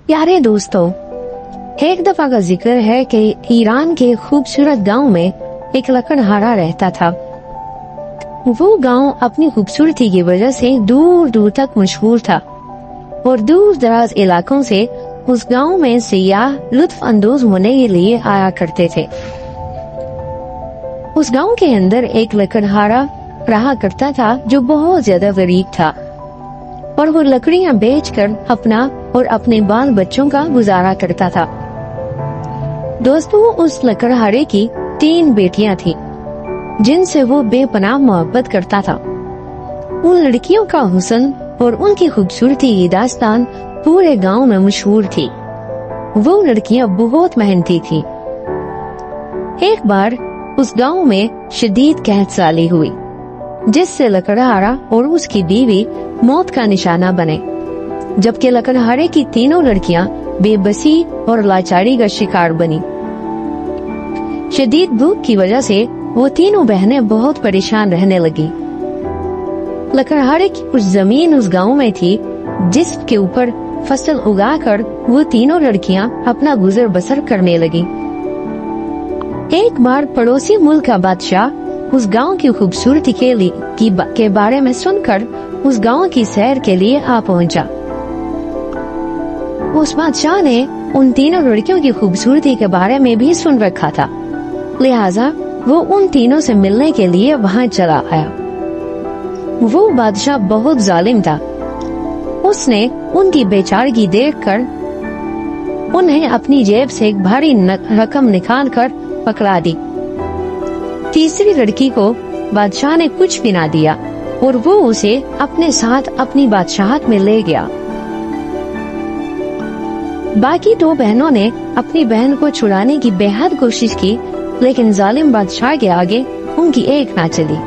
प्यारे दोस्तों, एक दफा का जिक्र है कि ईरान के खूबसूरत गांव में एक लकड़हारा रहता था। वो गांव अपनी खूबसूरती की वजह से दूर दूर तक मशहूर था और दूर दराज इलाकों से उस गांव में सियाह लुत्फ अंदोज होने के लिए आया करते थे। उस गांव के अंदर एक लकड़हारा रहा करता था जो बहुत ज्यादा गरीब था और वो लकड़ियां बेचकर अपना और अपने बाल बच्चों का गुजारा करता था। दोस्तों, उस लकड़हारे की 3 बेटियां थीं, जिनसे वो बेपनाह मोहब्बत करता था। उन लड़कियों का हुस्न और उनकी खूबसूरती की दास्तान पूरे गांव में मशहूर थी। वो लड़कियां बहुत मेहनती थीं। एक बार उस गांव में शदीद कहतसाली हुई, जिससे लकड़हारा और उसकी बीवी मौत का निशाना बने, जबकि लकड़हारे की तीनों लड़कियां बेबसी और लाचारी का शिकार बनी। शदीद भूख की वजह से वो तीनों बहनें बहुत परेशान रहने लगी। लकड़हारे की कुछ जमीन उस गांव में थी, जिसके ऊपर फसल उगाकर वो तीनों लड़कियां अपना गुजर बसर करने लगी। एक बार पड़ोसी मुल्क का बादशाह उस गांव की खूबसूरती के बारे में सुनकर उस गांव की सैर के लिए आ पहुंचा। उस बादशाह ने उन तीनों लड़कियों की खूबसूरती के बारे में भी सुन रखा था, लिहाजा वो उन तीनों से मिलने के लिए वहां चला आया। वो बादशाह बहुत जालिम था। उसने उनकी बेचारगी देखकर उन्हें अपनी जेब से एक भारी रकम निकालकर पकड़ा दी। तीसरी लड़की को बादशाह ने कुछ भी ना दिया और वो उसे अपने साथ अपनी बादशाहत में ले गया। बाकी 2 बहनों ने अपनी बहन को छुड़ाने की बेहद कोशिश की, लेकिन जालिम बादशाह के आगे उनकी एक ना चली।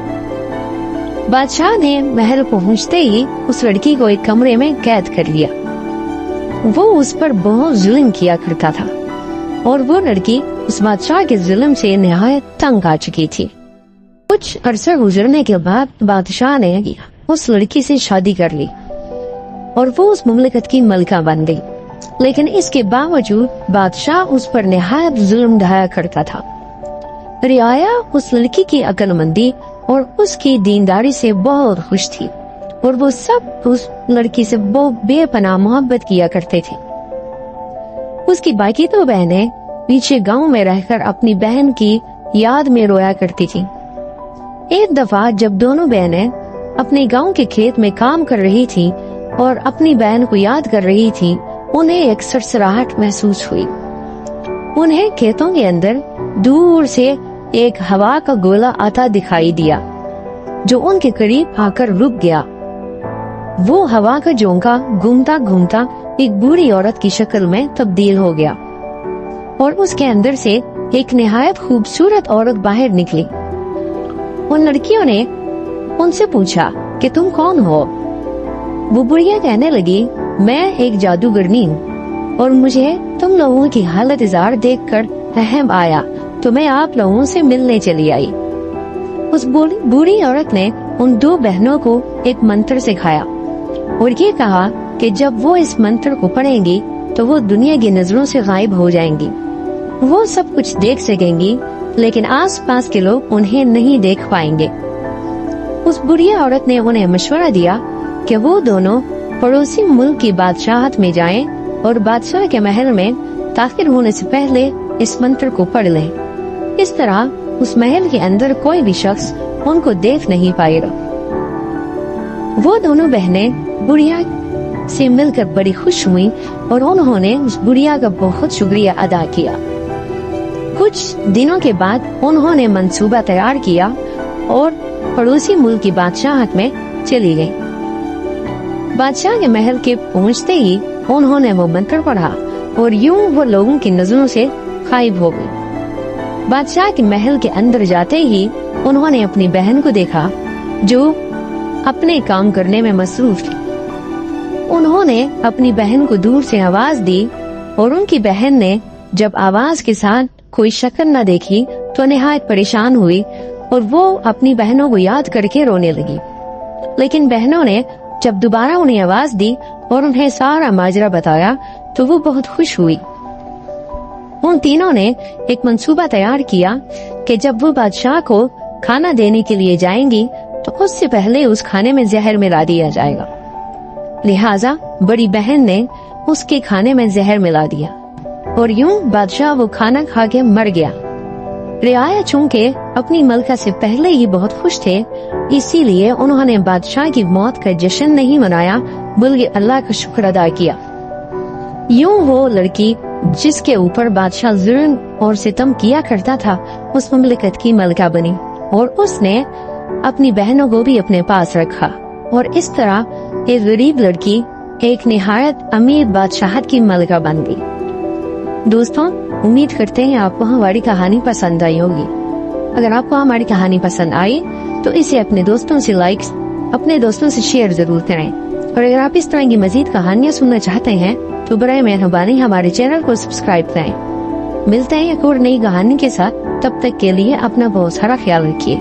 बादशाह ने महल पहुंचते ही उस लड़की को एक कमरे में कैद कर लिया। वो उस पर बहुत जुल्म किया करता था और वो लड़की उस बादशाह के जुल्म से निहायत तंग आ चुकी थी। कुछ अरसा गुजरने के बाद बादशाह ने उस लड़की से शादी कर ली और वो उस मुमलिकत की मलिका बन गई। लेकिन इसके बावजूद बादशाह उस पर निहायत जुल्म ढाया करता था। रियाया उस लड़की की अक्लमंदी और उसकी दीनदारी से बहुत खुश थी और वो सब उस लड़की से बहुत बेपनाह मोहब्बत किया करते थे। उसकी बाकी 2 बहनें पीछे गांव में रहकर अपनी बहन की याद में रोया करती थी। एक दफा जब दोनों बहनें अपने गांव के खेत में काम कर रही थीं और अपनी बहन को याद कर रही थीं, उन्हें एक सरसराहट महसूस हुई। उन्हें खेतों के अंदर दूर से एक हवा का गोला आता दिखाई दिया, जो उनके करीब आकर रुक गया। वो हवा का झोंका घूमता घूमता एक बूढ़ी औरत की शक्ल में तब्दील हो गया और उसके अंदर से एक निहायत खूबसूरत औरत बाहर निकली। उन लड़कियों ने उनसे पूछा कि तुम कौन हो? वो बुढ़िया कहने लगी, मैं एक जादूगरनी हूँ और मुझे तुम लोगों की हालत इज़ार देखकर रहम आया, तो मैं आप लोगों से मिलने चली आई। उस बूढ़ी औरत ने उन 2 बहनों को एक मंत्र सिखाया और ये कहा कि जब वो इस मंत्र को पढ़ेंगी तो वो दुनिया की नजरों से गायब हो जाएंगी। वो सब कुछ देख सकेंगी, लेकिन आसपास के लोग उन्हें नहीं देख पाएंगे। उस बुढ़िया औरत ने उन्हें मशवरा दिया कि वो दोनों पड़ोसी मुल्क की बादशाहत में जाएं और बादशाह के महल में दाखिल होने से पहले इस मंत्र को पढ़ लें। इस तरह उस महल के अंदर कोई भी शख्स उनको देख नहीं पाएगा। वो दोनों बहनें बुढ़िया से मिलकर बड़ी खुश हुई और उन्होंने उस बुढ़िया का बहुत शुक्रिया अदा किया। कुछ दिनों के बाद उन्होंने मंसूबा तैयार किया और पड़ोसी मुल्क की बादशाहत में चली गई। बादशाह के महल के पहुंचते ही उन्होंने वो मंत्र पढ़ा और यूं वो लोगों की नजरों से गायब हो गई। बादशाह के महल के अंदर जाते ही उन्होंने अपनी बहन को देखा, जो अपने काम करने में मसरूफ थी। उन्होंने अपनी बहन को दूर से आवाज दी और उनकी बहन ने जब आवाज के साथ कोई शक्ल न देखी तो निहायत परेशान हुई और वो अपनी बहनों को याद करके रोने लगी। लेकिन बहनों ने जब दोबारा उन्हें आवाज दी और उन्हें सारा माजरा बताया तो वो बहुत खुश हुई। उन तीनों ने एक मंसूबा तैयार किया कि जब वो बादशाह को खाना देने के लिए जाएंगी तो उससे पहले उस खाने में जहर मिला दिया जाएगा। लिहाजा बड़ी बहन ने उसके खाने में जहर मिला दिया और यूं बादशाह वो खाना खा के मर गया। रियाया चूंकि अपनी मलका से पहले ही बहुत खुश थे, इसीलिए उन्होंने बादशाह की मौत का जश्न नहीं मनाया बल्कि अल्लाह का शुक्र अदा किया। यूं वो लड़की जिसके ऊपर बादशाह जुल्म और सितम किया करता था उस ममलिकत की मलका बनी और उसने अपनी बहनों को भी अपने पास रखा और इस तरह एक गरीब लड़की एक निहायत अमीर बादशाहत की मलका बन गई। दोस्तों, उम्मीद करते हैं आपको हमारी कहानी पसंद आई होगी। अगर आपको हमारी कहानी पसंद आई तो इसे अपने दोस्तों से अपने दोस्तों से शेयर जरूर करें और अगर आप इस तरह की मजीद कहानियाँ सुनना चाहते हैं तो बराए मेहरबानी हमारे चैनल को सब्सक्राइब करें। मिलते हैं एक और नई कहानी के साथ, तब तक के लिए अपना बहुत सारा ख्याल रखिए।